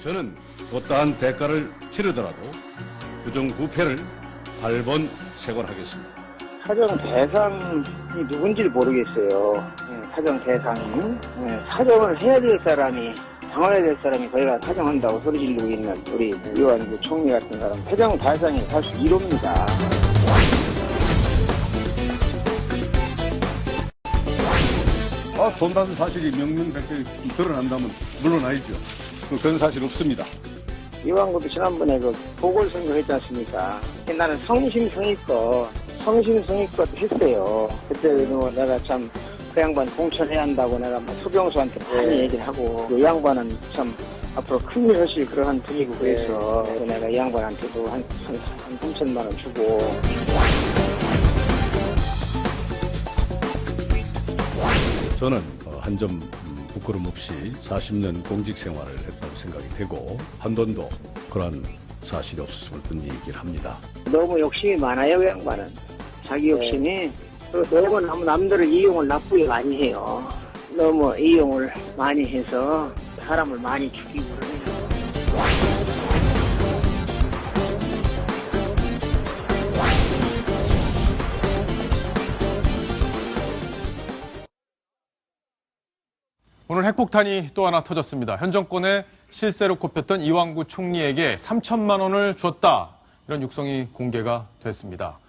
저는 어떠한 대가를 치르더라도 부정부패를 8번 세관하겠습니다. 사정 대상이 누군지를 모르겠어요. 사정 대상이. 사정을 해야 될 사람이, 당해야 될 사람이 거기가 사정한다고 소리 지르고 있는 우리 이완구 총리 같은 사람. 사정 대상이 사실 1호입니다. 손다는 사실이 명명백백 드러난다면 물러나야죠. 그런 사실 없습니다. 이완구도 지난번에 그 보궐선거 했지 않습니까? 나는 성심성의껏 했어요. 그때도 내가 참 그 양반 공천해야 한다고 내가 막 소병수한테 많이 얘기를 하고, 그 양반은 참 앞으로 큰일 하실 그러한 분이고 그래서 내가 이 양반한테도 한 3천만 원 주고. 저는 한 점 부끄럼 없이 40년 공직 생활을 했다고 생각이 되고 한 번도 그런 사실이 없었음을 든 얘기를 합니다. 너무 욕심이 많아요, 그 양반은. 자기 욕심이. 그리고 너무 남들을 이용을 나쁘게 많이 해요. 너무 이용을 많이 해서 사람을 많이 죽이고 그러네요. 오늘 핵폭탄이 또 하나 터졌습니다. 현 정권의 실세로 꼽혔던 이완구 총리에게 3천만 원을 줬다. 이런 육성이 공개가 됐습니다.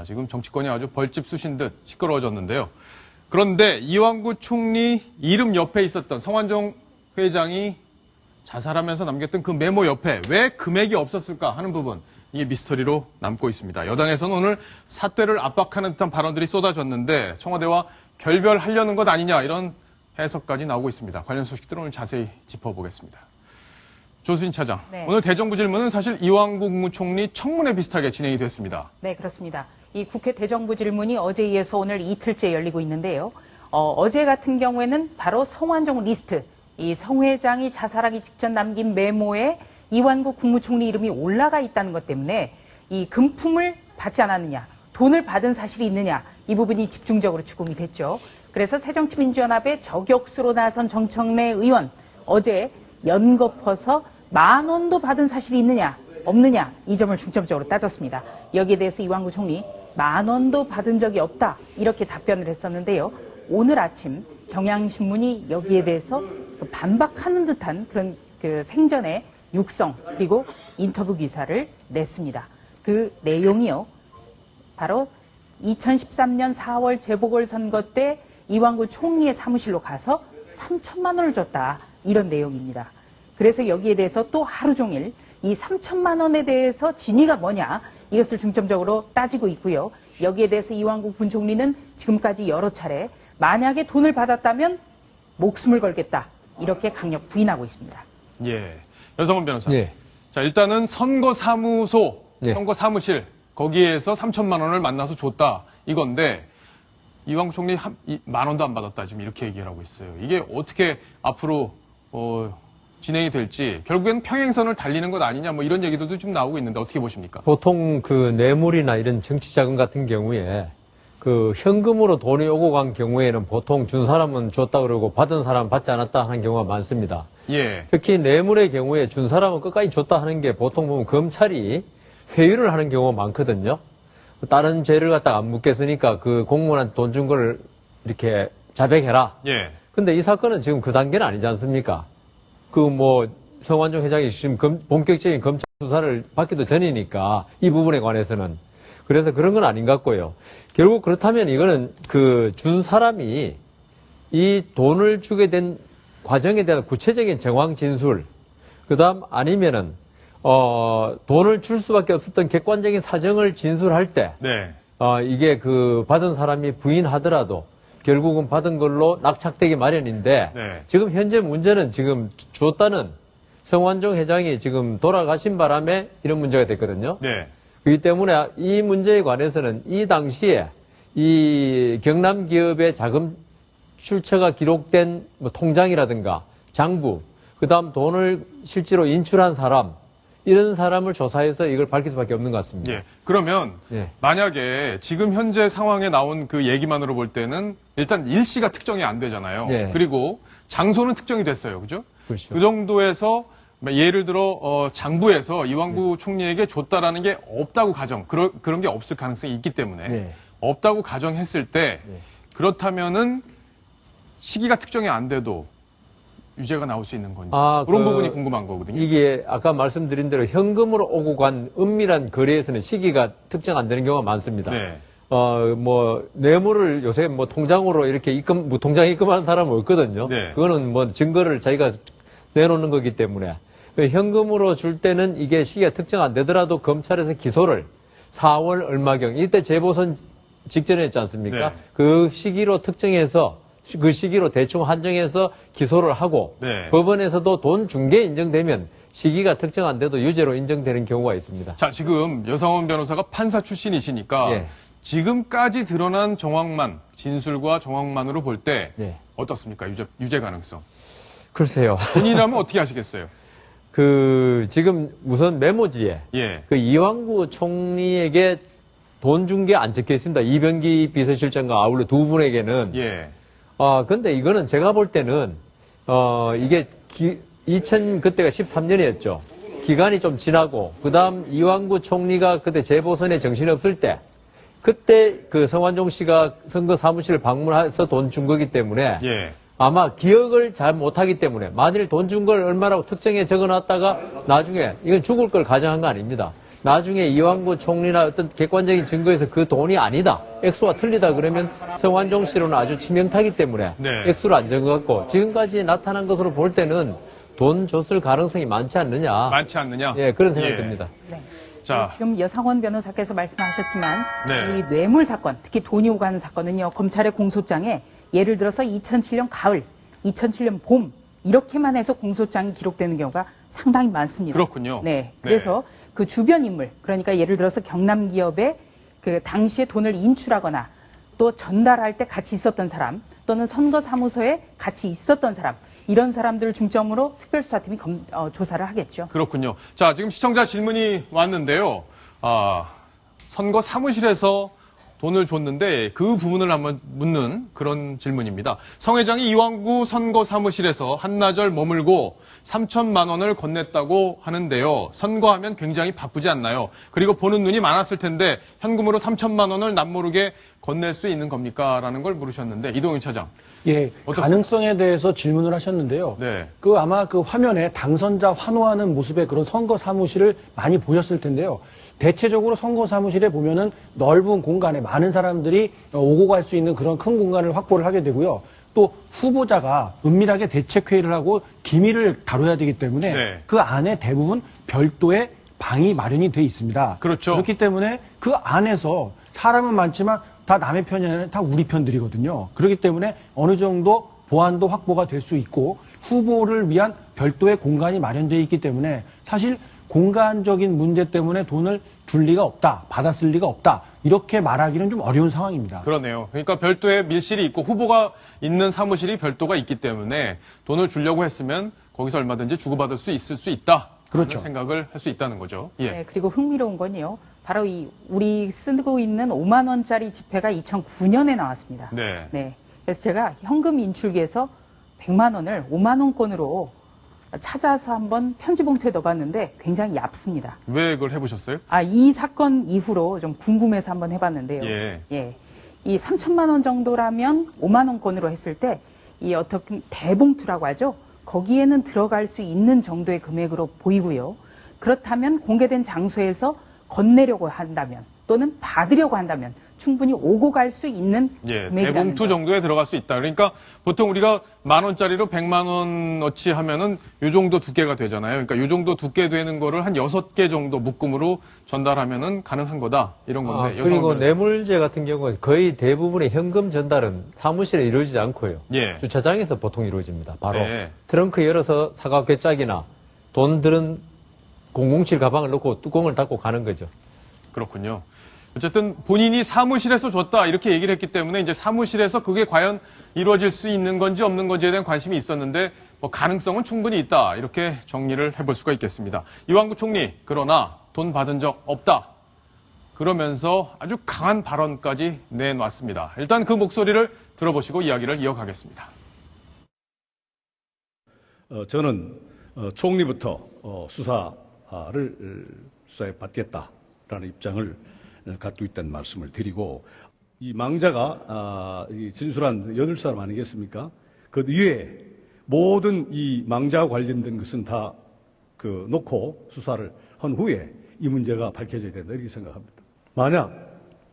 지금 정치권이 아주 벌집 쑤신 듯 시끄러워졌는데요. 그런데 이완구 총리 이름 옆에 있었던 성완종 회장이 자살하면서 남겼던 그 메모 옆에 왜 금액이 없었을까 하는 부분, 이게 미스터리로 남고 있습니다. 여당에서는 오늘 사퇴를 압박하는 듯한 발언들이 쏟아졌는데 청와대와 결별하려는 것 아니냐, 이런 해석까지 나오고 있습니다. 관련 소식들은 오늘 자세히 짚어보겠습니다. 조수진 차장, 네. 오늘 대정부 질문은 사실 이완구 국무총리 청문회 비슷하게 진행이 됐습니다. 네, 그렇습니다. 이 국회 대정부 질문이 어제에 이어서 오늘 이틀째 열리고 있는데요. 어제 같은 경우에는 바로 성완종 리스트, 이 성 회장이 자살하기 직전 남긴 메모에 이완구 국무총리 이름이 올라가 있다는 것 때문에 이 금품을 받지 않았느냐, 돈을 받은 사실이 있느냐, 이 부분이 집중적으로 추궁이 됐죠. 그래서 새정치민주연합의 저격수로 나선 정청래 의원, 어제 연거퍼서 10,000원도 받은 사실이 있느냐 없느냐, 이 점을 중점적으로 따졌습니다. 여기에 대해서 이완구 총리 10,000원도 받은 적이 없다, 이렇게 답변을 했었는데요. 오늘 아침 경향신문이 여기에 대해서 반박하는 듯한 그런 그 생전의 육성 그리고 인터뷰 기사를 냈습니다. 그 내용이요, 바로 2013년 4월 재보궐선거 때 이완구 총리의 사무실로 가서 3천만 원을 줬다, 이런 내용입니다. 그래서 여기에 대해서 또 하루 종일 이 3천만 원에 대해서 진위가 뭐냐, 이것을 중점적으로 따지고 있고요. 여기에 대해서 이완구 부총리는 지금까지 여러 차례 만약에 돈을 받았다면 목숨을 걸겠다, 이렇게 강력 부인하고 있습니다. 예, 연성원 변호사. 예. 자, 일단은 선거사무소, 예. 선거사무실, 거기에서 3천만 원을 만나서 줬다, 이건데 이완구 총리 10,000원도 안 받았다, 지금 이렇게 얘기를 하고 있어요. 이게 어떻게 앞으로 진행이 될지, 결국엔 평행선을 달리는 것 아니냐, 뭐 이런 얘기들도 좀 나오고 있는데 어떻게 보십니까? 보통 그 뇌물이나 이런 정치자금 같은 경우에 그 현금으로 돈이 오고 간 경우에는 보통 준 사람은 줬다 그러고 받은 사람은 받지 않았다 하는 경우가 많습니다. 예. 특히 뇌물의 경우에 준 사람은 끝까지 줬다 하는 게 보통 보면 검찰이 회유를 하는 경우가 많거든요. 다른 죄를 갖다가 안 묻겠으니까 그 공무원한테 돈 준 걸 이렇게 자백해라. 예. 근데 이 사건은 지금 그 단계는 아니지 않습니까? 그 뭐 성완종 회장이 지금 본격적인 검찰 수사를 받기도 전이니까 이 부분에 관해서는, 그래서 그런 건 아닌 것 같고요. 결국 그렇다면 이거는 그 준 사람이 이 돈을 주게 된 과정에 대한 구체적인 정황 진술, 그다음 아니면은 돈을 줄 수밖에 없었던 객관적인 사정을 진술할 때, 네. 이게 그 받은 사람이 부인하더라도 결국은 받은 걸로 낙착되기 마련인데, 네. 지금 현재 문제는 지금 줬다는 성완종 회장이 지금 돌아가신 바람에 이런 문제가 됐거든요. 네. 그렇기 때문에 이 문제에 관해서는 이 당시에 이 경남 기업의 자금 출처가 기록된 뭐 통장이라든가 장부, 그 다음 돈을 실제로 인출한 사람, 이런 사람을 조사해서 이걸 밝힐 수밖에 없는 것 같습니다. 예. 그러면 예. 만약에 지금 현재 상황에 나온 그 얘기만으로 볼 때는 일단 일시가 특정이 안 되잖아요. 예. 그리고 장소는 특정이 됐어요. 그죠? 그렇죠. 그 정도에서 예를 들어 장부에서 이완구 총리에게 줬다라는 게 없다고 가정, 그런 게 없을 가능성이 있기 때문에 네. 없다고 가정했을 때 네. 그렇다면은 시기가 특정이 안 돼도 유죄가 나올 수 있는 건지 아, 그런 부분이 궁금한 거거든요. 이게 아까 말씀드린 대로 현금으로 오고 간 은밀한 거래에서는 시기가 특정 안 되는 경우가 많습니다. 네. 뭐 뇌물을 요새 뭐 통장으로 이렇게 무통장 입금하는 사람은 없거든요. 네. 그거는 뭐 증거를 자기가 내놓는 거기 때문에 현금으로 줄 때는 이게 시기가 특정 안 되더라도 검찰에서 기소를 4월 얼마경 이때 재보선 직전에 했지 않습니까? 네. 그 시기로 특정해서 그 시기로 대충 한정해서 기소를 하고 네. 법원에서도 돈 준 게 인정되면 시기가 특정 안 돼도 유죄로 인정되는 경우가 있습니다. 자, 지금 여상원 변호사가 판사 출신이시니까 예. 지금까지 드러난 정황만, 진술과 정황만으로 볼 때 예. 어떻습니까? 유죄 가능성. 글쎄요. 본인이라면 어떻게 하시겠어요? 지금 우선 메모지에 예. 이완구 총리에게 돈 준 게 안 적혀 있습니다. 이병기 비서실장과 아울러 두 분에게는. 예. 근데 이거는 제가 볼 때는, 이게 그때가 13년이었죠. 기간이 좀 지나고, 그 다음 이완구 총리가 그때 재보선에 정신이 없을 때, 그때 그 성완종 씨가 선거 사무실을 방문해서 돈 준 거기 때문에, 예. 아마 기억을 잘 못하기 때문에, 만일 돈 준 걸 얼마라고 특정해 적어 놨다가, 나중에, 이건 죽을 걸 가정한 거 아닙니다. 나중에 이완구 총리나 어떤 객관적인 증거에서 그 돈이 아니다. 액수가 틀리다 그러면 성완종 씨로는 아주 치명타기 때문에 네. 액수를 안 적어갖고 지금까지 나타난 것으로 볼 때는 돈 줬을 가능성이 많지 않느냐. 많지 않느냐? 예, 그런 생각이 예. 듭니다. 네. 자, 지금 여상원 변호사께서 말씀하셨지만 네. 이 뇌물 사건, 특히 돈이 오가는 사건은요. 검찰의 공소장에 예를 들어서 2007년 가을, 2007년 봄 이렇게만 해서 공소장이 기록되는 경우가 상당히 많습니다. 그렇군요. 네. 그래서 그 주변 인물, 그러니까 예를 들어서 경남 기업에 그 당시에 돈을 인출하거나 또 전달할 때 같이 있었던 사람 또는 선거 사무소에 같이 있었던 사람 이런 사람들을 중점으로 특별수사팀이 조사를 하겠죠. 그렇군요. 자, 지금 시청자 질문이 왔는데요. 선거 사무실에서 돈을 줬는데 그 부분을 한번 묻는 그런 질문입니다. 성 회장이 이완구 선거 사무실에서 한나절 머물고 3천만 원을 건넸다고 하는데요. 선거하면 굉장히 바쁘지 않나요? 그리고 보는 눈이 많았을 텐데 현금으로 3천만 원을 남모르게 건넬 수 있는 겁니까? 라는 걸 물으셨는데 이동윤 차장. 예, 어떻습니까? 가능성에 대해서 질문을 하셨는데요. 네. 아마 그 화면에 당선자 환호하는 모습의 그런 선거 사무실을 많이 보셨을 텐데요. 대체적으로 선거 사무실에 보면은 넓은 공간에 많은 사람들이 오고 갈 수 있는 그런 큰 공간을 확보를 하게 되고요. 또 후보자가 은밀하게 대책회의를 하고 기밀을 다뤄야 되기 때문에 네. 그 안에 대부분 별도의 방이 마련이 돼 있습니다. 그렇죠. 그렇기 때문에 그 안에서 사람은 많지만 다 남의 편이 아니라 다 우리 편들이거든요. 그렇기 때문에 어느 정도 보안도 확보가 될 수 있고 후보를 위한 별도의 공간이 마련되어 있기 때문에 사실 공간적인 문제 때문에 돈을 줄 리가 없다, 받았을 리가 없다, 이렇게 말하기는 좀 어려운 상황입니다. 그러네요. 그러니까 별도의 밀실이 있고 후보가 있는 사무실이 별도가 있기 때문에 돈을 주려고 했으면 거기서 얼마든지 주고받을 수 있을 수 있다. 그렇죠. 생각을 할 수 있다는 거죠. 예. 네, 그리고 흥미로운 건요. 바로 우리 쓰고 있는 5만 원짜리 지폐가 2009년에 나왔습니다. 네. 네. 그래서 제가 현금 인출기에서 100만 원을 5만 원권으로 찾아서 한번 편지 봉투에 넣어봤는데 굉장히 얇습니다. 왜 그걸 해보셨어요? 이 사건 이후로 좀 궁금해서 한번 해봤는데요. 예. 이 3천만 원 정도라면 5만 원권으로 했을 때 이 어떻게 대봉투라고 하죠. 거기에는 들어갈 수 있는 정도의 금액으로 보이고요. 그렇다면 공개된 장소에서 건네려고 한다면 또는 받으려고 한다면 충분히 오고 갈 수 있는 금액이라는 대봉투 거. 정도에 들어갈 수 있다. 그러니까 보통 우리가 10,000원짜리로 100만 원어치 하면은 요 정도 두께가 되잖아요. 그러니까 요 정도 두께 되는 거를 한 6개 정도 묶음으로 전달하면은 가능한 거다. 이런 건데. 그리고 뇌물죄 같은 경우는 거의 대부분의 현금 전달은 사무실에 이루어지지 않고요. 예. 주차장에서 보통 이루어집니다. 바로 네. 트렁크 열어서 사각괴 짝이나 돈 들은 007 가방을 넣고 뚜껑을 닫고 가는 거죠. 그렇군요. 어쨌든 본인이 사무실에서 줬다 이렇게 얘기를 했기 때문에 이제 사무실에서 그게 과연 이루어질 수 있는 건지 없는 건지에 대한 관심이 있었는데 뭐 가능성은 충분히 있다 이렇게 정리를 해볼 수가 있겠습니다. 이완구 총리 그러나 돈 받은 적 없다. 그러면서 아주 강한 발언까지 내놨습니다. 일단 그 목소리를 들어보시고 이야기를 이어가겠습니다. 저는 총리부터 수사에 받겠다라는 입장을 갖고 있다는 말씀을 드리고, 이 망자가 진술한 8사람 아니겠습니까? 그 이외에 모든 이 망자와 관련된 것은 다 놓고 수사를 한 후에 이 문제가 밝혀져야 된다, 이렇게 생각합니다. 만약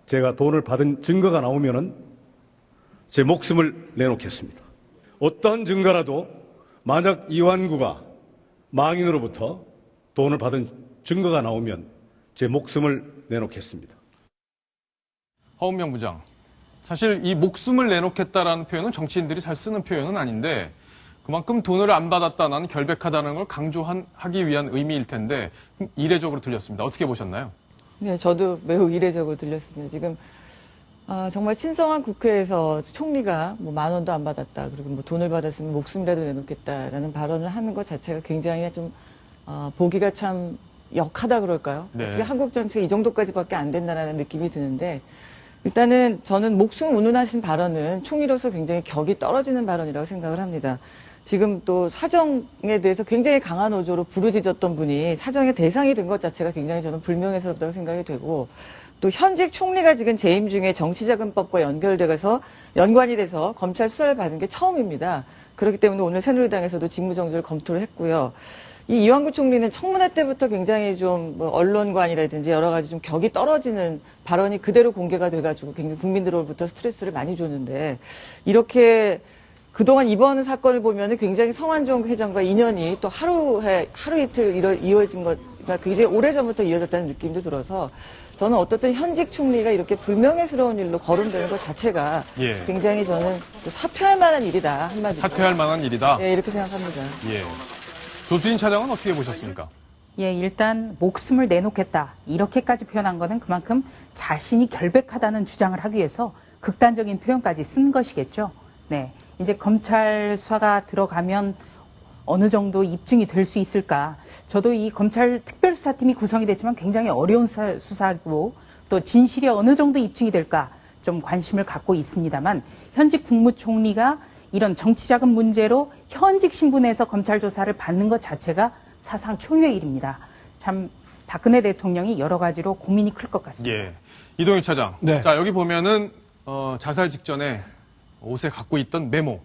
제가 돈을 받은 증거가 나오면은 제 목숨을 내놓겠습니다. 어떠한 증거라도 만약 이완구가 망인으로부터 돈을 받은 증거가 나오면 제 목숨을 내놓겠습니다. 허은명 부장, 사실 이 목숨을 내놓겠다라는 표현은 정치인들이 잘 쓰는 표현은 아닌데 그만큼 돈을 안 받았다, 나는 결백하다는 걸 강조하기 위한 의미일 텐데 이례적으로 들렸습니다. 어떻게 보셨나요? 네, 저도 매우 이례적으로 들렸습니다. 지금 정말 신성한 국회에서 총리가 뭐 10,000원도 안 받았다, 그리고 뭐 돈을 받았으면 목숨이라도 내놓겠다라는 발언을 하는 것 자체가 굉장히 좀 보기가 참 역하다 그럴까요? 네. 어떻게 한국 정치가 이 정도까지밖에 안 된다라는 느낌이 드는데, 일단은 저는 목숨 운운하신 발언은 총리로서 굉장히 격이 떨어지는 발언이라고 생각을 합니다. 지금 또 사정에 대해서 굉장히 강한 어조로 부르짖었던 분이 사정의 대상이 된 것 자체가 굉장히 저는 불명예스럽다고 생각이 되고, 또 현직 총리가 지금 재임 중에 정치자금법과 연관이 돼서 검찰 수사를 받은 게 처음입니다. 그렇기 때문에 오늘 새누리당에서도 직무정지를 검토를 했고요. 이 이완구 총리는 청문회 때부터 굉장히 좀 뭐 언론관이라든지 여러 가지 좀 격이 떨어지는 발언이 그대로 공개가 돼가지고 굉장히 국민들로부터 스트레스를 많이 줬는데, 이렇게 그동안 이번 사건을 보면은 굉장히 성완종 회장과 인연이 또 하루 이틀 이어진 것가 굉장히 오래전부터 이어졌다는 느낌도 들어서, 저는 어떻든 현직 총리가 이렇게 불명예스러운 일로 거론되는 것 자체가 예. 굉장히 저는 사퇴할 만한 일이다, 한마디로. 사퇴할 만한 일이다. 네, 이렇게 생각합니다. 예. 조수진 차장은 어떻게 보셨습니까? 예, 일단 목숨을 내놓겠다, 이렇게까지 표현한 거는 그만큼 자신이 결백하다는 주장을 하기 위해서 극단적인 표현까지 쓴 것이겠죠. 네, 이제 검찰 수사가 들어가면 어느 정도 입증이 될 수 있을까? 저도 이 검찰 특별수사팀이 구성이 됐지만 굉장히 어려운 수사고, 또 진실이 어느 정도 입증이 될까 좀 관심을 갖고 있습니다만, 현직 국무총리가 이런 정치자금 문제로 현직 신분에서 검찰 조사를 받는 것 자체가 사상 초유의 일입니다. 참 박근혜 대통령이 여러 가지로 고민이 클 것 같습니다. 예. 이동희 차장. 네. 자, 여기 보면은 자살 직전에 옷에 갖고 있던 메모,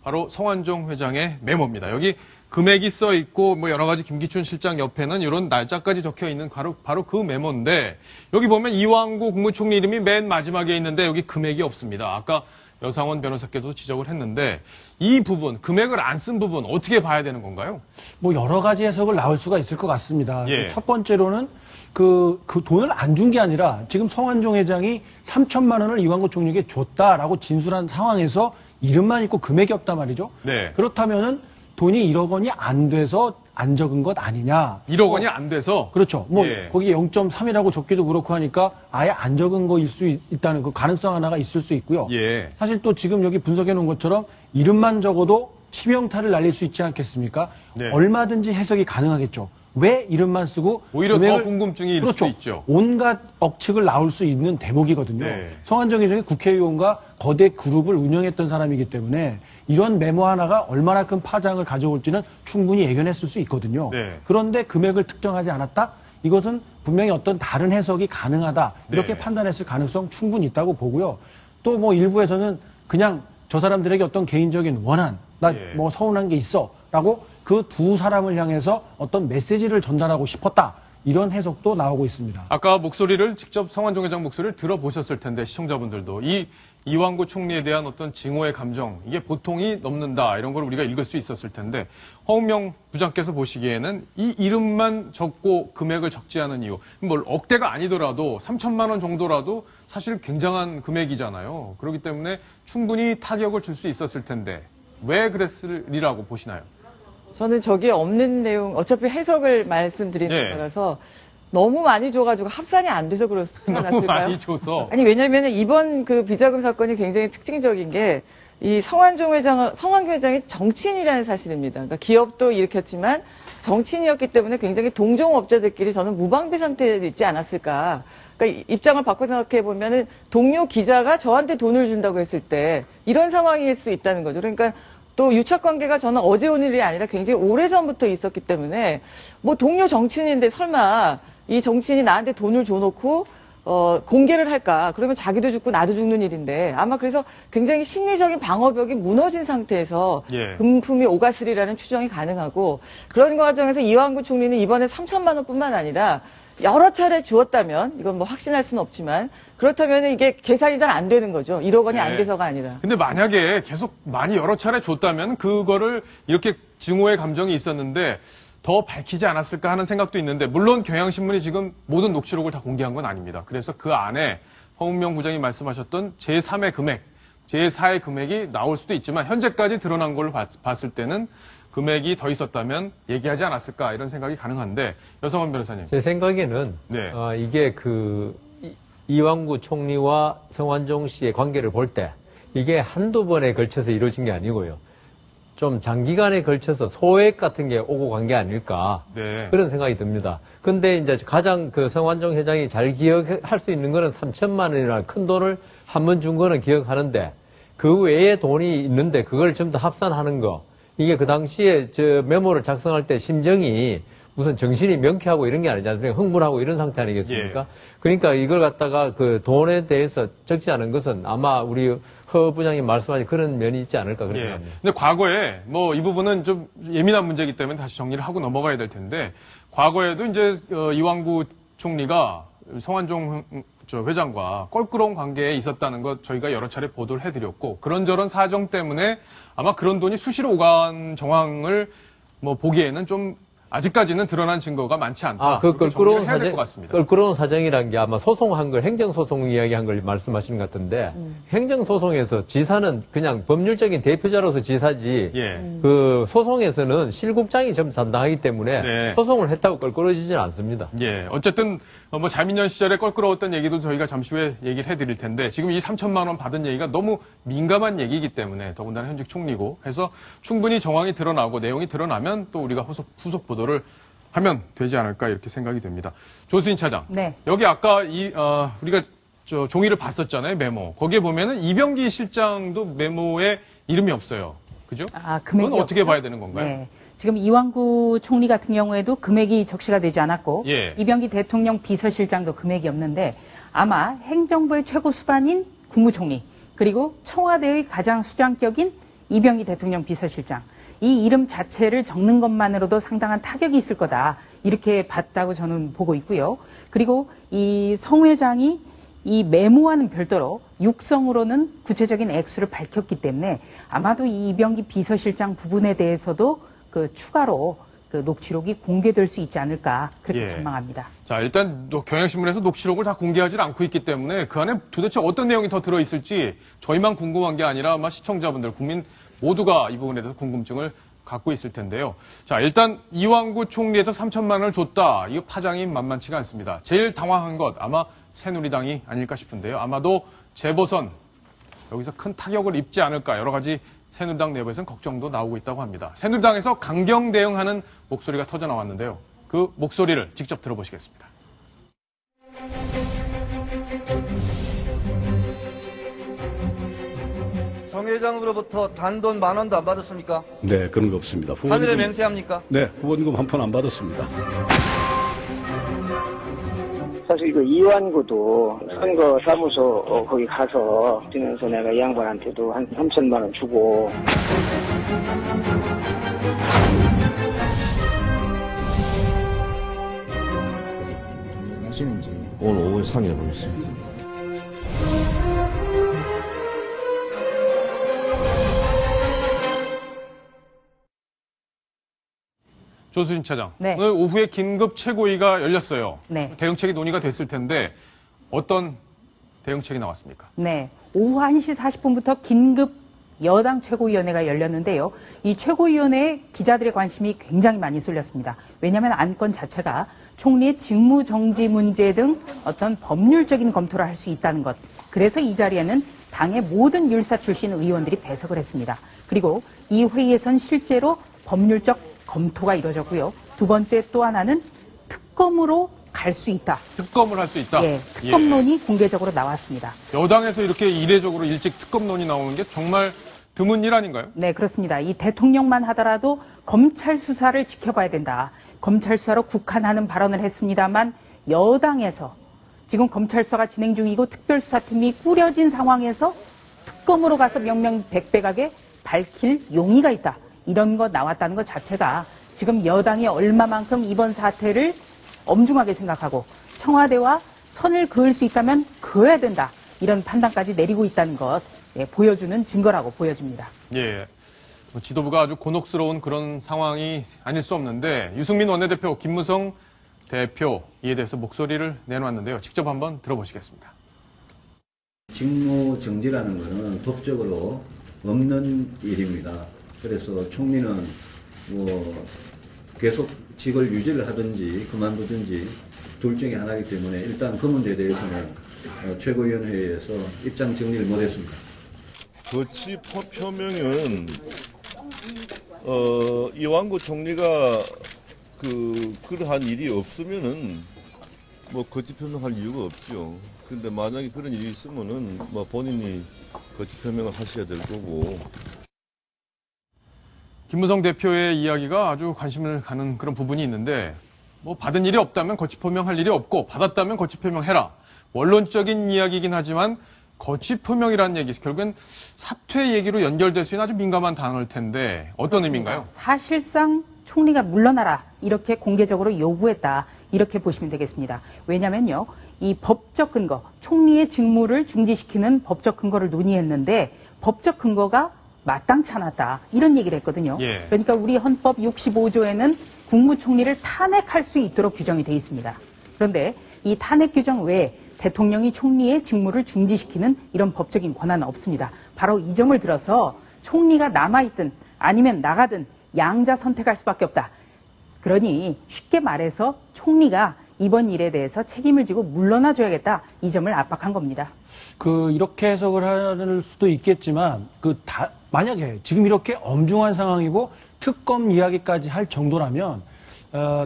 바로 성완종 회장의 메모입니다. 여기 금액이 써 있고 뭐 여러 가지 김기춘 실장 옆에는 이런 날짜까지 적혀 있는 바로 그 메모인데, 여기 보면 이완구 국무총리 이름이 맨 마지막에 있는데 여기 금액이 없습니다. 아까 여상원 변호사께서도 지적을 했는데, 이 부분, 금액을 안 쓴 부분 어떻게 봐야 되는 건가요? 뭐 여러 가지 해석을 나올 수가 있을 것 같습니다. 예. 첫 번째로는 그 돈을 안 준 게 아니라 지금 성완종 회장이 3,000만 원을 이완구 총리에게 줬다라고 진술한 상황에서 이름만 있고 금액이 없단 말이죠. 네. 그렇다면은 돈이 1억 원이 안 돼서 안 적은 것 아니냐. 1억 원이 안 돼서. 그렇죠. 뭐 예. 거기 0.3이라고 적기도 그렇고 하니까 아예 안 적은 거일 수 있다는 그 가능성 하나가 있을 수 있고요. 예. 사실 또 지금 여기 분석해 놓은 것처럼 이름만 적어도 치명타를 날릴 수 있지 않겠습니까? 네. 얼마든지 해석이 가능하겠죠. 왜 이름만 쓰고 오히려 더 금액을- 궁금증이 일 그렇죠. 수도 있죠. 온갖 억측을 나올 수 있는 대목이거든요. 네. 성완종 회장이 국회의원과 거대 그룹을 운영했던 사람이기 때문에 이런 메모 하나가 얼마나 큰 파장을 가져올지는 충분히 예견했을 수 있거든요. 네. 그런데 금액을 특정하지 않았다? 이것은 분명히 어떤 다른 해석이 가능하다. 이렇게 네. 판단했을 가능성 충분히 있다고 보고요. 또 뭐 일부에서는 그냥 저 사람들에게 어떤 개인적인 원한, 나 예. 뭐 서운한 게 있어 라고 그 두 사람을 향해서 어떤 메시지를 전달하고 싶었다. 이런 해석도 나오고 있습니다. 아까 목소리를 직접 성완종 회장 목소리를 들어보셨을 텐데, 시청자분들도 이 이완구 총리에 대한 어떤 증오의 감정, 이게 보통이 넘는다, 이런 걸 우리가 읽을 수 있었을 텐데, 허은명 부장께서 보시기에는 이 이름만 적고 금액을 적지 않은 이유, 뭘 억대가 아니더라도 3,000만 원 정도라도 사실 굉장한 금액이잖아요. 그렇기 때문에 충분히 타격을 줄 수 있었을 텐데 왜 그랬으리라고 보시나요? 저는 저기에 없는 내용, 어차피 해석을 말씀드리는 예. 거라서 너무 많이 줘가지고 합산이 안 돼서 그렇지 너무 않았을까요? 많이 줘서. 아니, 왜냐면 이번 그 비자금 사건이 굉장히 특징적인 게, 이 성완종 회장이 정치인이라는 사실입니다. 그러니까 기업도 일으켰지만 정치인이었기 때문에 굉장히 동종업자들끼리 저는 무방비 상태에 있지 않았을까. 그러니까 입장을 바꿔 생각해 보면은 동료 기자가 저한테 돈을 준다고 했을 때 이런 상황일 수 있다는 거죠. 그러니까 또 유착 관계가 저는 어제 오는 일이 아니라 굉장히 오래전부터 있었기 때문에 뭐 동료 정치인인데 설마 이 정치인이 나한테 돈을 줘놓고 공개를 할까? 그러면 자기도 죽고 나도 죽는 일인데 아마 그래서 굉장히 심리적인 방어벽이 무너진 상태에서 예. 금품이 오갔으리라는 추정이 가능하고 그런 과정에서 이완구 총리는 이번에 3천만 원뿐만 아니라 여러 차례 주었다면 이건 뭐 확신할 수는 없지만 그렇다면 이게 계산이 잘 안 되는 거죠. 1억 원이 안 네. 돼서가 아니라. 근데 만약에 계속 많이 여러 차례 줬다면 그거를 이렇게 증오의 감정이 있었는데 더 밝히지 않았을까 하는 생각도 있는데 물론 경향신문이 지금 모든 녹취록을 다 공개한 건 아닙니다. 그래서 그 안에 허은명 부장이 말씀하셨던 제3의 금액, 제4의 금액이 나올 수도 있지만 현재까지 드러난 걸로 봤을 때는 금액이 더 있었다면 얘기하지 않았을까 이런 생각이 가능한데 여성원 변호사님. 제 생각에는 네. 이게 이완구 총리와 성완종 씨의 관계를 볼 때 이게 한두 번에 걸쳐서 이루어진 게 아니고요. 좀 장기간에 걸쳐서 소액 같은 게 오고 간 게 아닐까 네. 그런 생각이 듭니다. 근데 이제 가장 성완종 회장이 잘 기억할 수 있는 거는 3천만 원이라는 큰 돈을 한 번 준 거는 기억하는데 그 외에 돈이 있는데 그걸 전부 다 합산하는 거 이게 그 당시에 저 메모를 작성할 때 심정이 무슨 정신이 명쾌하고 이런 게 아니지 않습니까? 흥분하고 이런 상태 아니겠습니까? 예. 그러니까 이걸 갖다가 그 돈에 대해서 적지 않은 것은 아마 우리 허 부장님 말씀하신 그런 면이 있지 않을까 그런 예. 생각합니다. 근데 과거에 뭐 이 부분은 좀 예민한 문제이기 때문에 다시 정리를 하고 넘어가야 될 텐데 과거에도 이제 이완구 총리가 성완종 회장과 껄끄러운 관계에 있었다는 것 저희가 여러 차례 보도를 해드렸고 그런저런 사정 때문에 아마 그런 돈이 수시로 오간 정황을 뭐 보기에는 좀 아직까지는 드러난 증거가 많지 않다. 그 껄끄러운 해야 될 것 같습니다. 껄끄러운 사정이라는 게 아마 소송한 걸 행정소송 이야기한 걸 말씀하시는 것 같은데 행정소송에서 지사는 그냥 법률적인 대표자로서 지사지 예. 그 소송에서는 실국장이 좀 담당하기 때문에 네. 소송을 했다고 껄끄러워지지는 않습니다. 예. 어쨌든 뭐 자민련 시절에 껄끄러웠던 얘기도 저희가 잠시 후에 얘기를 해드릴 텐데 지금 이 3천만 원 받은 얘기가 너무 민감한 얘기이기 때문에 더군다나 현직 총리고 해서 충분히 정황이 드러나고 내용이 드러나면 또 우리가 후속 보도를 하면 되지 않을까 이렇게 생각이 듭니다. 조수인 차장. 네. 여기 아까 우리가 종이를 봤었잖아요. 메모. 거기에 보면은 이병기 실장도 메모에 이름이 없어요. 그죠? 금액이 그건 어떻게 없죠? 봐야 되는 건가요? 네. 지금 이완구 총리 같은 경우에도 금액이 적시가 되지 않았고 예. 이병기 대통령 비서실장도 금액이 없는데 아마 행정부의 최고 수반인 국무총리 그리고 청와대의 가장 수장격인 이병기 대통령 비서실장 이 이름 자체를 적는 것만으로도 상당한 타격이 있을 거다 이렇게 봤다고 저는 보고 있고요. 그리고 이 성 회장이 이 메모와는 별도로 육성으로는 구체적인 액수를 밝혔기 때문에 아마도 이 이병기 비서실장 부분에 대해서도 그 추가로 그 녹취록이 공개될 수 있지 않을까 그렇게 예. 전망합니다. 자, 일단 경향신문에서 녹취록을 다 공개하지 않고 있기 때문에 그 안에 도대체 어떤 내용이 더 들어있을지 저희만 궁금한 게 아니라 아마 시청자분들, 국민 모두가 이 부분에 대해서 궁금증을 갖고 있을 텐데요. 자, 일단 이완구 총리에서 3천만 원을 줬다. 이거 파장이 만만치가 않습니다. 제일 당황한 것 아마 새누리당이 아닐까 싶은데요. 아마도 재보선 여기서 큰 타격을 입지 않을까 여러 가지 새누리당 내부에서는 걱정도 나오고 있다고 합니다. 새누리당에서 강경 대응하는 목소리가 터져 나왔는데요. 그 목소리를 직접 들어보시겠습니다. 정 회장으로부터 단돈 10,000원도 안 받았습니까? 네, 그런 거 없습니다. 하늘에 맹세합니까? 네, 후원금 한 푼 안 받았습니다. 사실 그 이완구도 선거 사무소 거기 가서 뛰면서 내가 이 양반한테도 한 3천만 원 주고 하시는지 오늘 오후에 상의해 보겠습니다. 조수진 차장. 네. 오늘 오후에 긴급 최고위가 열렸어요. 네. 대응책이 논의가 됐을 텐데 어떤 대응책이 나왔습니까? 네. 오후 1시 40분부터 긴급 여당 최고위원회가 열렸는데요. 이 최고위원회에 기자들의 관심이 굉장히 많이 쏠렸습니다. 왜냐하면 안건 자체가 총리의 직무 정지 문제 등 어떤 법률적인 검토를 할 수 있다는 것. 그래서 이 자리에는 당의 모든 율사 출신 의원들이 배석을 했습니다. 그리고 이 회의에선 실제로 법률적 검토가 이루어졌고요. 두 번째 또 하나는 특검으로 갈 수 있다. 특검을 할 수 있다. 예, 특검론이 공개적으로 나왔습니다. 여당에서 이렇게 이례적으로 일찍 특검론이 나오는 게 정말 드문 일 아닌가요? 네, 그렇습니다. 이 대통령만 하더라도 검찰 수사를 지켜봐야 된다. 검찰 수사로 국한하는 발언을 했습니다만 여당에서 지금 검찰 수사가 진행 중이고 특별수사팀이 꾸려진 상황에서 특검으로 가서 명명백백하게 밝힐 용의가 있다. 이런 거 나왔다는 것 자체가 지금 여당이 얼마만큼 이번 사태를 엄중하게 생각하고 청와대와 선을 그을 수 있다면 그어야 된다. 이런 판단까지 내리고 있다는 것 보여주는 증거라고 보여집니다. 예. 뭐 지도부가 아주 곤혹스러운 그런 상황이 아닐 수 없는데 유승민 원내대표, 김무성 대표 이에 대해서 목소리를 내놓았는데요. 직접 한번 들어보시겠습니다. 직무 정지라는 것은 법적으로 없는 일입니다. 그래서 총리는 뭐 계속 직을 유지를 하든지 그만두든지 둘 중에 하나이기 때문에 일단 그 문제에 대해서는 최고위원회에서 입장 정리를 못했습니다. 거치 표명은 이완구 총리가 그러한 일이 없으면은 뭐 거치 표명할 이유가 없죠. 근데 만약에 그런 일이 있으면은 뭐 본인이 거치 표명을 하셔야 될 거고. 김무성 대표의 이야기가 아주 관심을 가는 그런 부분이 있는데 뭐 받은 일이 없다면 거치 표명할 일이 없고 받았다면 거치 표명해라. 원론적인 이야기이긴 하지만 거치 표명이라는 얘기 결국엔 사퇴 얘기로 연결될 수 있는 아주 민감한 단어일 텐데 어떤 의미인가요? 사실상 총리가 물러나라 이렇게 공개적으로 요구했다 이렇게 보시면 되겠습니다. 왜냐면요 이 법적 근거 총리의 직무를 중지시키는 법적 근거를 논의했는데 법적 근거가 마땅치 않았다 이런 얘기를 했거든요. 예. 그러니까 우리 헌법 65조에는 국무총리를 탄핵할 수 있도록 규정이 되어 있습니다. 그런데 이 탄핵 규정 외에 대통령이 총리의 직무를 중지시키는 이런 법적인 권한은 없습니다. 바로 이 점을 들어서 총리가 남아있든 아니면 나가든 양자 선택할 수밖에 없다. 그러니 쉽게 말해서 총리가 이번 일에 대해서 책임을 지고 물러나 줘야겠다. 이 점을 압박한 겁니다. 이렇게 해석을 할 수도 있겠지만, 만약에 지금 이렇게 엄중한 상황이고 특검 이야기까지 할 정도라면,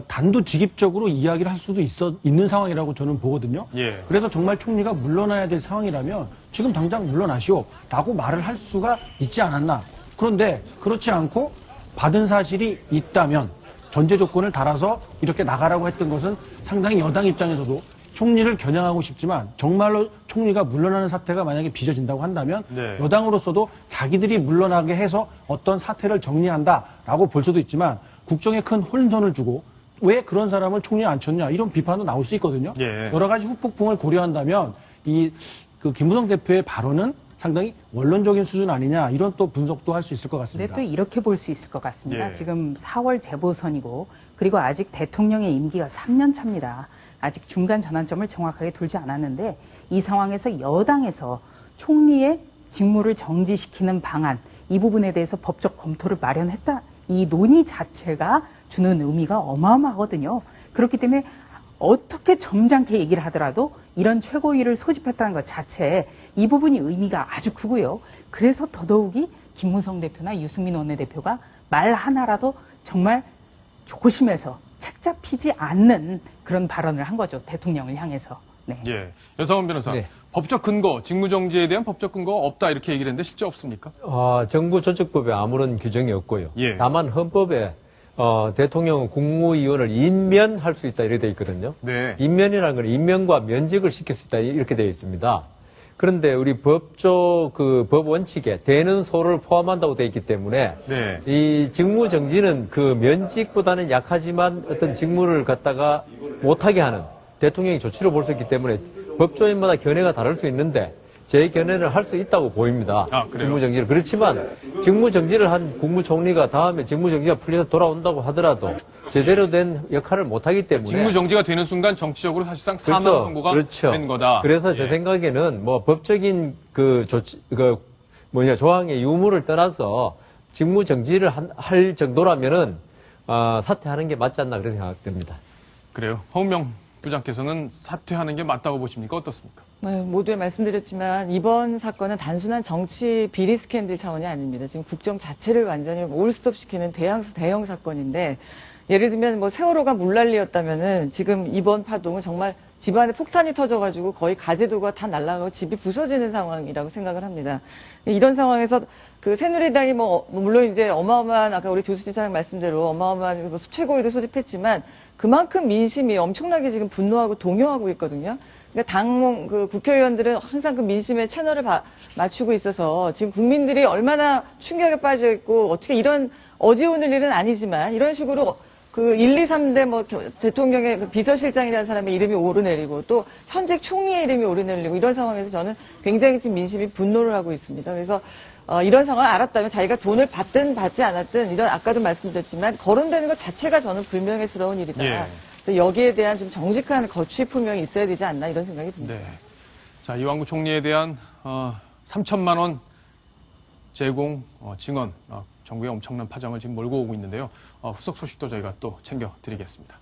단도직입적으로 이야기를 할 수도 있는 상황이라고 저는 보거든요. 예. 그래서 정말 총리가 물러나야 될 상황이라면 지금 당장 물러나시오 라고 말을 할 수가 있지 않았나. 그런데 그렇지 않고 받은 사실이 있다면 전제 조건을 달아서 이렇게 나가라고 했던 것은 상당히 여당 입장에서도 총리를 겨냥하고 싶지만 정말로 총리가 물러나는 사태가 만약에 빚어진다고 한다면 네. 여당으로서도 자기들이 물러나게 해서 어떤 사태를 정리한다라고 볼 수도 있지만 국정에 큰 혼선을 주고 왜 그런 사람을 총리에 앉혔냐 이런 비판도 나올 수 있거든요. 예. 여러 가지 후폭풍을 고려한다면 김무성 대표의 발언은 상당히 원론적인 수준 아니냐 이런 또 분석도 할 수 있을 것 같습니다. 근데 또 이렇게 볼 수 있을 것 같습니다. 예. 지금 4월 재보선이고 그리고 아직 대통령의 임기가 3년 차입니다. 아직 중간 전환점을 정확하게 돌지 않았는데 이 상황에서 여당에서 총리의 직무를 정지시키는 방안 이 부분에 대해서 법적 검토를 마련했다. 이 논의 자체가 주는 의미가 어마어마하거든요. 그렇기 때문에 어떻게 점잖게 얘기를 하더라도 이런 최고위를 소집했다는 것 자체에 이 부분이 의미가 아주 크고요. 그래서 더더욱이 김무성 대표나 유승민 원내대표가 말 하나라도 정말 조심해서 책 잡히지 않는 그런 발언을 한 거죠. 대통령을 향해서. 네. 예. 여상원 변호사, 네. 법적 근거, 직무정지에 대한 법적 근거가 없다 이렇게 얘기를 했는데 실제 없습니까? 정부 조직법에 아무런 규정이 없고요. 예. 다만 헌법에 대통령은 국무위원을 임면할 수 있다 이렇게 되어 있거든요. 네. 임면이라는 건 임명과 면직을 시킬 수 있다 이렇게 되어 있습니다. 그런데 우리 법 원칙에 되는 소를 포함한다고 되어 있기 때문에 네. 이 직무 정지는 그 면직보다는 약하지만 어떤 직무를 갖다가 못하게 하는 대통령이 조치로 볼 수 있기 때문에 법조인마다 견해가 다를 수 있는데 제 견해를 할 수 있다고 보입니다. 아, 그래요? 직무정지를. 그렇지만 직무정지를 한 국무총리가 다음에 직무정지가 풀려서 돌아온다고 하더라도 제대로 된 역할을 못하기 때문에 직무정지가 되는 순간 정치적으로 사실상 사망 선고가 된 거다. 그래서 제 예. 생각에는 뭐 법적인 조항의 유무를 떠나서 직무정지를 할 정도라면은 사퇴하는 게 맞지 않나 그렇게 생각됩니다. 그래요. 허은명 부장께서는 사퇴하는 게 맞다고 보십니까? 어떻습니까? 네, 모두에 말씀드렸지만 이번 사건은 단순한 정치 비리 스캔들 차원이 아닙니다. 지금 국정 자체를 완전히 올스톱시키는 대형 사건인데 예를 들면 뭐 세월호가 물난리였다면은 지금 이번 파동은 정말 집안에 폭탄이 터져가지고 거의 가재도가 다 날아가고 집이 부서지는 상황이라고 생각을 합니다. 이런 상황에서 그 새누리당이 물론 이제 어마어마한 아까 우리 조수진 차장 말씀대로 어마어마한 최고위를 소집했지만 그만큼 민심이 엄청나게 지금 분노하고 동요하고 있거든요. 그러니까 그 국회의원들은 항상 그 민심의 채널을 맞추고 있어서 지금 국민들이 얼마나 충격에 빠져 있고 어떻게 이런 어지러울 일은 아니지만 이런 식으로 그 1, 2, 3대 대통령의 그 비서실장이라는 사람의 이름이 오르내리고 또 현직 총리의 이름이 오르내리고 이런 상황에서 저는 굉장히 지금 민심이 분노를 하고 있습니다. 그래서 이런 상황을 알았다면 자기가 돈을 받든 받지 않았든 이런 아까도 말씀드렸지만 거론되는 것 자체가 저는 불명예스러운 일이다. 예. 그래서 여기에 대한 좀 정직한 거취 표명이 있어야 되지 않나 이런 생각이 듭니다. 네. 자, 이완구 총리에 대한 3천만 원 제공 증언 정부의 엄청난 파장을 지금 몰고 오고 있는데요. 후속 소식도 저희가 또 챙겨드리겠습니다.